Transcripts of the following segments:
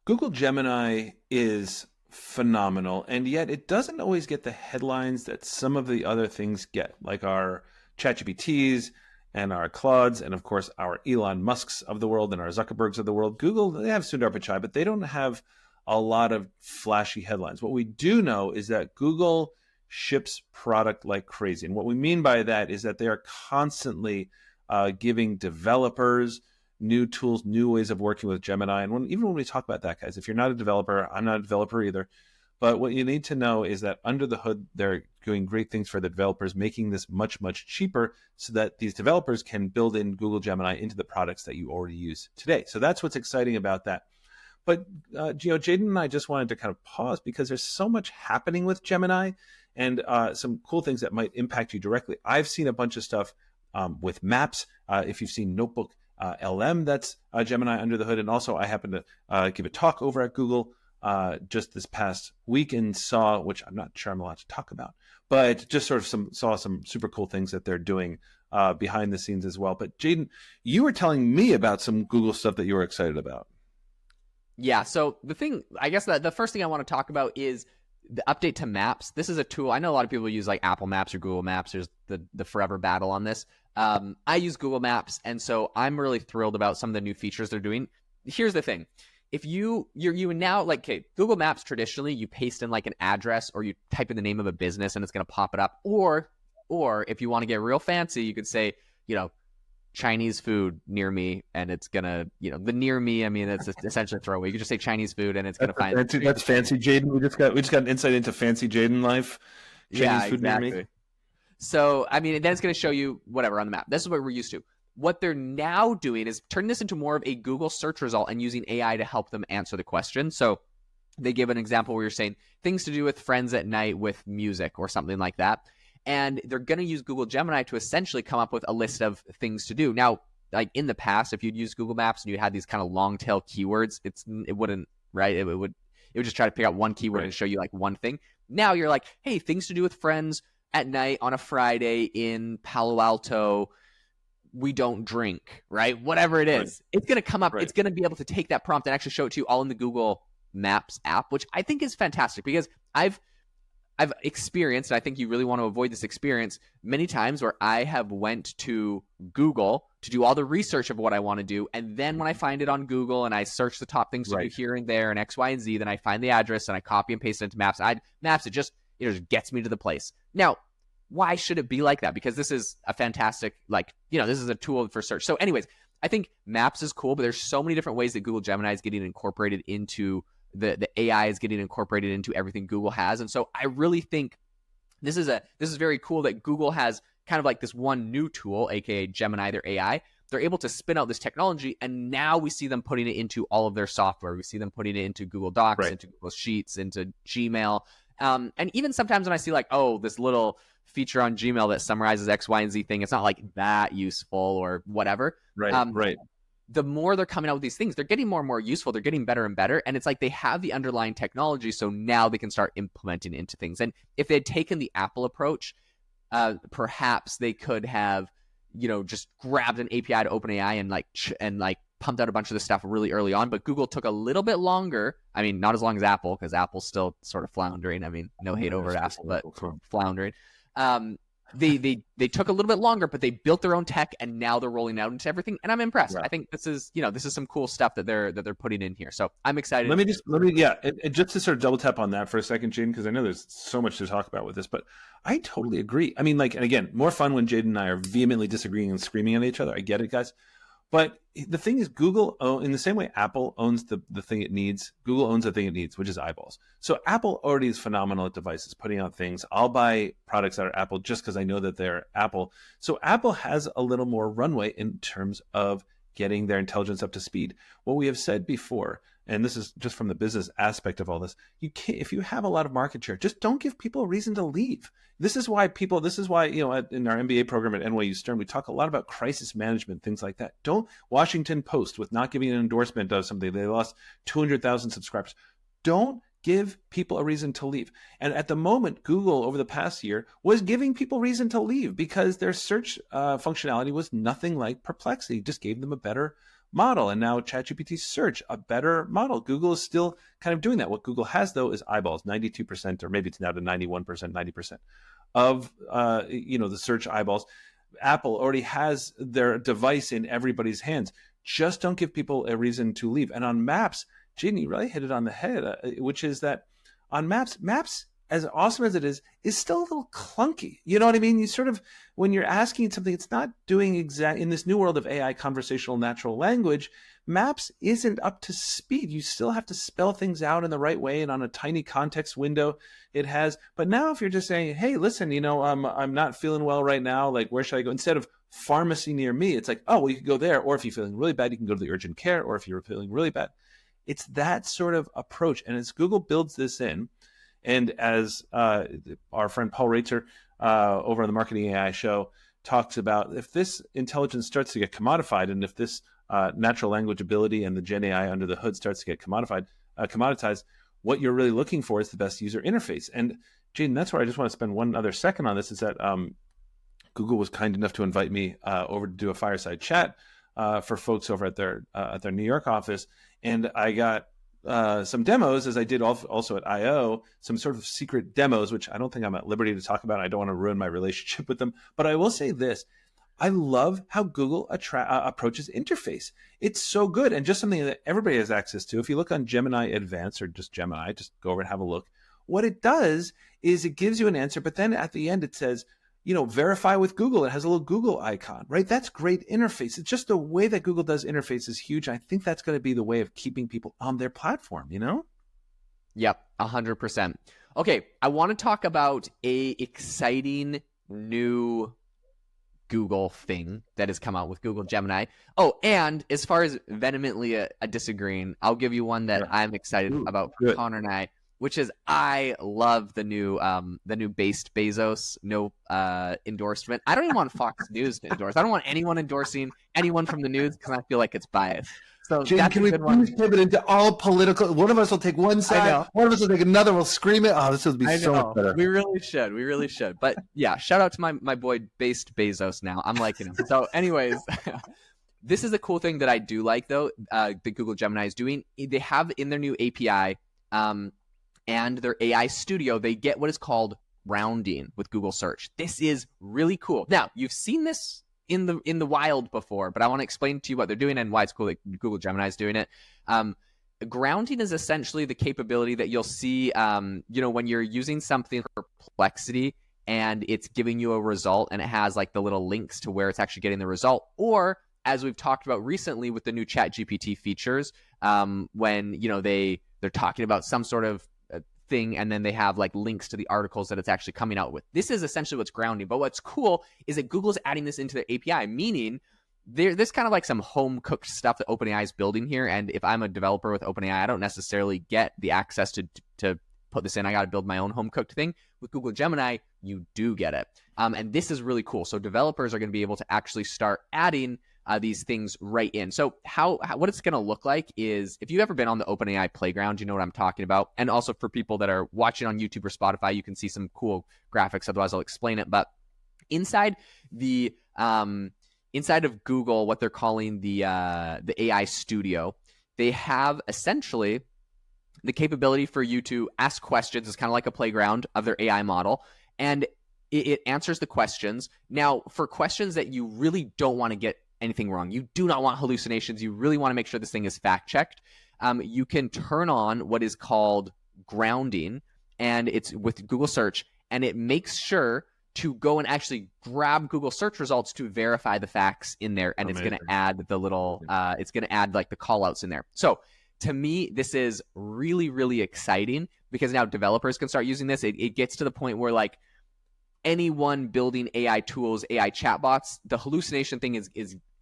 Google Gemini is phenomenal, and yet it doesn't always get the headlines that some of the other things get, like our ChatGPTs and our Claudes, and of course our Elon Musks of the world and our Zuckerbergs of the world. Google, they have Sundar Pichai, but they don't have a lot of flashy headlines. What we do know is that Google ships product like crazy. And what we mean by that is that they are constantly giving developers new tools, new ways of working with Gemini. And even when we talk about that, guys, if you're not a developer, I'm not a developer either. But what you need to know is that under the hood, they're doing great things for the developers, making this much, much cheaper so that these developers can build in Google Gemini into the products that you already use today. So that's what's exciting about that. But, Jaeden and I just wanted to kind of pause because there's so much happening with Gemini and some cool things that might impact you directly. I've seen a bunch of stuff with maps. If you've seen Notebook LM, that's Gemini under the hood. And also I happened to give a talk over at Google just this past week and saw, which I'm not sure I'm allowed to talk about, but just sort of saw some super cool things that they're doing behind the scenes as well. But Jaeden, you were telling me about some Google stuff that you were excited about. Yeah, so the thing, I guess the first thing I want to talk about is the update to Maps. This is a tool. I know a lot of people use like Apple Maps or Google Maps. There's the forever battle on this. I use Google Maps, and so I'm really thrilled about some of the new features they're doing. Here's the thing. If you now, like, okay, Google Maps, traditionally you paste in like an address or you type in the name of a business and it's going to pop it up. Or if you want to get real fancy, you could say, Chinese food near me, and it's gonna, the near me, I mean, it's essentially a throwaway. You could just say Chinese food and it's gonna find fancy, that's fancy Jaeden. We just got an insight into fancy Jaeden life. Chinese food near me. So I mean, then it's gonna show you whatever on the map. This is what we're used to. What they're now doing is turning this into more of a Google search result and using AI to help them answer the question. So they give an example where you're saying things to do with friends at night with music or something like that. And they're going to use Google Gemini to essentially come up with a list of things to do. Now, like in the past, if you'd use Google Maps and you had these kind of long tail keywords, it wouldn't, right? It would just try to pick out one keyword and show you like one thing. Now you're like, hey, things to do with friends at night on a Friday in Palo Alto. We don't drink, right? Whatever it is, it's going to come up. It's going to be able to take that prompt and actually show it to you all in the Google Maps app, which I think is fantastic because I've experienced, and I think you really want to avoid this experience, many times where I have went to Google to do all the research of what I want to do. And then when I find it on Google and I search the top things to do here and there and X, Y, and Z, then I find the address and I copy and paste it into Maps. It just gets me to the place. Now, why should it be like that? Because this is a fantastic, this is a tool for search. So anyways, I think Maps is cool, but there's so many different ways that Google Gemini is getting incorporated into the AI is getting incorporated into everything Google has. And so I really think this is very cool that Google has kind of like this one new tool, aka Gemini, their AI. They're able to spin out this technology, and now we see them putting it into all of their software. We see them putting it into Google Docs, into Google Sheets, into Gmail. And even sometimes when I see like, this little feature on Gmail that summarizes X, Y, and Z thing, it's not like that useful or whatever. Right. The more they're coming out with these things, they're getting more and more useful. They're getting better and better. And it's like they have the underlying technology, so now they can start implementing into things. And if they had taken the Apple approach, perhaps they could have, just grabbed an API to OpenAI and pumped out a bunch of this stuff really early on. But Google took a little bit longer. I mean, not as long as Apple, because Apple's still sort of floundering. I mean, no hate over Apple, but floundering. They took a little bit longer, but they built their own tech, and now they're rolling out into everything. And I'm impressed. I think this is some cool stuff that they're putting in here. So I'm excited. Let me just to sort of double tap on that for a second, Jaeden, because I know there's so much to talk about with this, but I totally agree. I mean, and again, more fun when Jaeden and I are vehemently disagreeing and screaming at each other. I get it, guys. But the thing is, Google, in the same way Apple owns the thing it needs, Google owns the thing it needs, which is eyeballs. So Apple already is phenomenal at devices, putting out things. I'll buy products that are Apple just because I know that they're Apple. So Apple has a little more runway in terms of getting their intelligence up to speed. What we have said before, and this is just from the business aspect of all this, if you have a lot of market share, just don't give people a reason to leave. This is why in our MBA program at NYU Stern, we talk a lot about crisis management, things like that. Don't Washington Post with not giving an endorsement of something. They lost 200,000 subscribers. Don't give people a reason to leave. And at the moment, Google over the past year was giving people reason to leave because their search functionality was nothing like Perplexity. It just gave them a better model, and now ChatGPT search, a better model. Google is still kind of doing that. What Google has though is eyeballs, 92%, or maybe it's now to 91%, 90% of the search eyeballs. Apple already has their device in everybody's hands. Just don't give people a reason to leave. And on Maps, Jaeden, you really hit it on the head, which is that on Maps, as awesome as it is still a little clunky. You know what I mean? You sort of, when you're asking something, it's not doing in this new world of AI, conversational natural language, Maps isn't up to speed. You still have to spell things out in the right way and on a tiny context window it has. But now if you're just saying, hey, listen, I'm not feeling well right now, like where should I go? Instead of pharmacy near me, it's like, oh, well, you can go there. Or if you're feeling really bad, you can go to the urgent care. Or if you're feeling really bad, it's that sort of approach. And as Google builds this in, and as our friend Paul Rater over on the Marketing AI show talks about, if this intelligence starts to get commodified, and if this natural language ability and the Gen AI under the hood starts to get commoditized, what you're really looking for is the best user interface. And Jaeden, that's where I just want to spend one other second on this, is that Google was kind enough to invite me over to do a fireside chat for folks over at their New York office. And I got some demos, as I did also at I/O, some sort of secret demos, which I don't think I'm at liberty to talk about. I don't want to ruin my relationship with them. But I will say this. I love how Google approaches interface. It's so good, and just something that everybody has access to. If you look on Gemini Advanced, or just Gemini, just go over and have a look. What it does is it gives you an answer, but then at the end it says, verify with Google. It has a little Google icon, right? That's great interface. It's just the way that Google does interface is huge. I think that's going to be the way of keeping people on their platform, Yep, 100%. Okay, I want to talk about a exciting new Google thing that has come out with Google Gemini. Oh, and as far as vehemently disagreeing, I'll give you one that I'm excited about for Conor and I, which is I love the new based Bezos endorsement. I don't even want Fox News to endorse. I don't want anyone endorsing anyone from the news because I feel like it's biased. So Jaeden, can we please pivot into all political? One of us will take one side, one of us will take another. We'll scream it. Oh, this will be so much better. We really should. But yeah, shout out to my boy based Bezos now. I'm liking him. So anyways, this is a cool thing that I do like though, that Google Gemini is doing. They have in their new API and their AI studio, they get what is called rounding with Google search. This is really cool. Now, you've seen this in the wild before, but I want to explain to you what they're doing and why it's cool that Google Gemini is doing it. Grounding is essentially the capability that you'll see, when you're using something for Perplexity and it's giving you a result and it has like the little links to where it's actually getting the result. Or as we've talked about recently with the new ChatGPT features, when they're talking about some sort of thing and then they have like links to the articles that it's actually coming out with. This is essentially what's grounding. But what's cool is that Google's adding this into their API, meaning there's kind of like some home cooked stuff that OpenAI is building here. And if I'm a developer with OpenAI, I don't necessarily get the access to put this in. I got to build my own home cooked thing. With Google Gemini, you do get it. And this is really cool. So developers are going to be able to actually start adding these things right in. So what it's going to look like is, if you've ever been on the OpenAI playground, you know what I'm talking about. And also for people that are watching on YouTube or Spotify, you can see some cool graphics. Otherwise, I'll explain it. But inside of Google, what they're calling the AI Studio, they have essentially the capability for you to ask questions. It's kind of like a playground of their AI model, and it answers the questions. Now, for questions that you really don't want to get anything wrong, you do not want hallucinations, you really want to make sure this thing is fact checked, you can turn on what is called grounding, and it's with Google search, and it makes sure to go and actually grab Google search results to verify the facts in there, and Amazing. It's going to add the little it's going to add like the call outs in there. So to me, this is really, really exciting because now developers can start using this. It gets to the point where like anyone building AI tools, AI chatbots, the hallucination thing is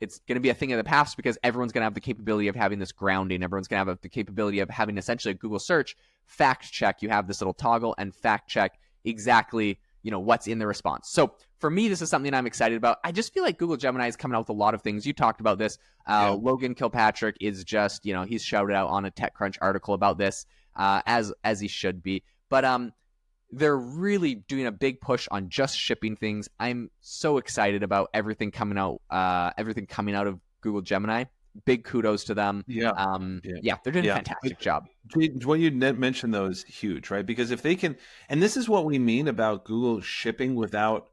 it's going to be a thing of the past because everyone's going to have the capability of having this grounding. Everyone's going to have the capability of having essentially a Google search fact check. You have this little toggle and fact check exactly, what's in the response. So for me, this is something I'm excited about. I just feel like Google Gemini is coming out with a lot of things. You talked about this. Logan Kilpatrick is just, he's shouted out on a TechCrunch article about this, as he should be. But they're really doing a big push on just shipping things. I'm so excited about everything coming out of Google Gemini. big kudos to them. Yeah. They're doing a fantastic job. What you mentioned, though, is huge, right? Because if they can, and this is what we mean about Google shipping without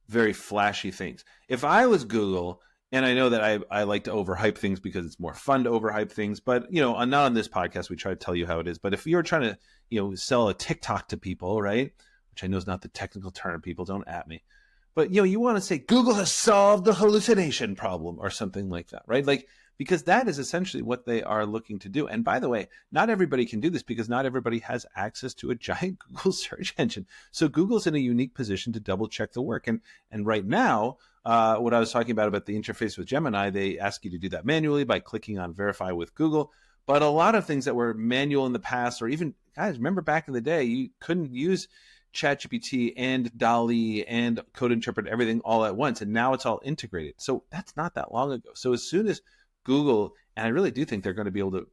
very flashy things. If I was Google, and I know that I like to overhype things because it's more fun to overhype things, but not on this podcast, we try to tell you how it is. But if you're trying to, sell a TikTok to people, right? Which I know is not the technical term, people don't at me. But you want to say Google has solved the hallucination problem or something like that, right? Like, because that is essentially what they are looking to do. And by the way, not everybody can do this because not everybody has access to a giant Google search engine. So Google's in a unique position to double check the work. And right now, what I was talking about the interface with Gemini, they ask you to do that manually by clicking on verify with Google. But a lot of things that were manual in the past, or even, guys, remember back in the day, you couldn't use ChatGPT and DALL-E and Code Interpret everything all at once. And now it's all integrated. So that's not that long ago. So as soon as Google, and I really do think they're going to be able to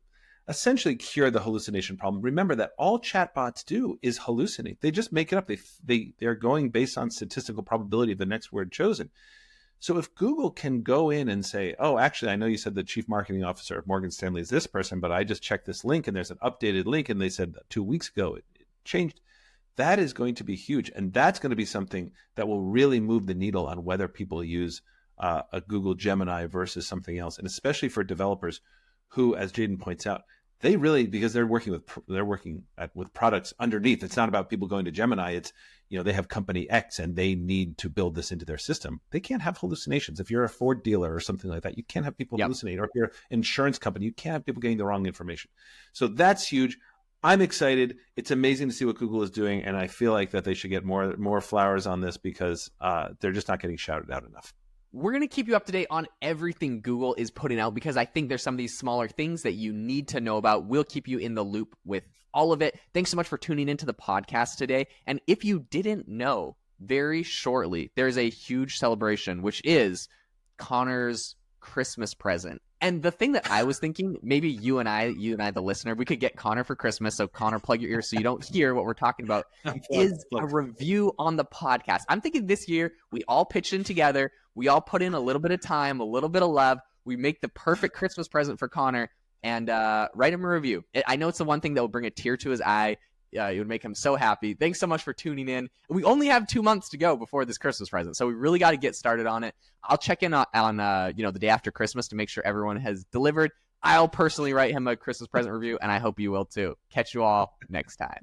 essentially cure the hallucination problem. Remember that all chatbots do is hallucinate. They just make it up. They're going based on statistical probability of the next word chosen. So if Google can go in and say, oh, actually, I know you said the chief marketing officer of Morgan Stanley is this person, but I just checked this link and there's an updated link and they said 2 weeks ago it changed. That is going to be huge. And that's going to be something that will really move the needle on whether people use a Google Gemini versus something else. And especially for developers who, as Jaeden points out, they really, because they're working with products underneath. It's not about people going to Gemini. It's, they have company X and they need to build this into their system. They can't have hallucinations. If you're a Ford dealer or something like that, you can't have people hallucinate. Or if you're an insurance company, you can't have people getting the wrong information. So that's huge. I'm excited. It's amazing to see what Google is doing, and I feel like that they should get more flowers on this because they're just not getting shouted out enough. We're going to keep you up to date on everything Google is putting out because I think there's some of these smaller things that you need to know about. We'll keep you in the loop with all of it. Thanks so much for tuning into the podcast today. And if you didn't know, very shortly, there's a huge celebration, which is Conor's Christmas present. And the thing that I was thinking, maybe you and I, the listener, we could get Conor for Christmas. So Conor, plug your ears so you don't hear what we're talking about, is a review on the podcast. I'm thinking this year, we all pitch in together. We all put in a little bit of time, a little bit of love. We make the perfect Christmas present for Conor and write him a review. I know it's the one thing that will bring a tear to his eye. It would make him so happy. Thanks so much for tuning in. We only have 2 months to go before this Christmas present, so we really got to get started on it. I'll check in on the day after Christmas to make sure everyone has delivered. I'll personally write him a Christmas present review, and I hope you will too. Catch you all next time.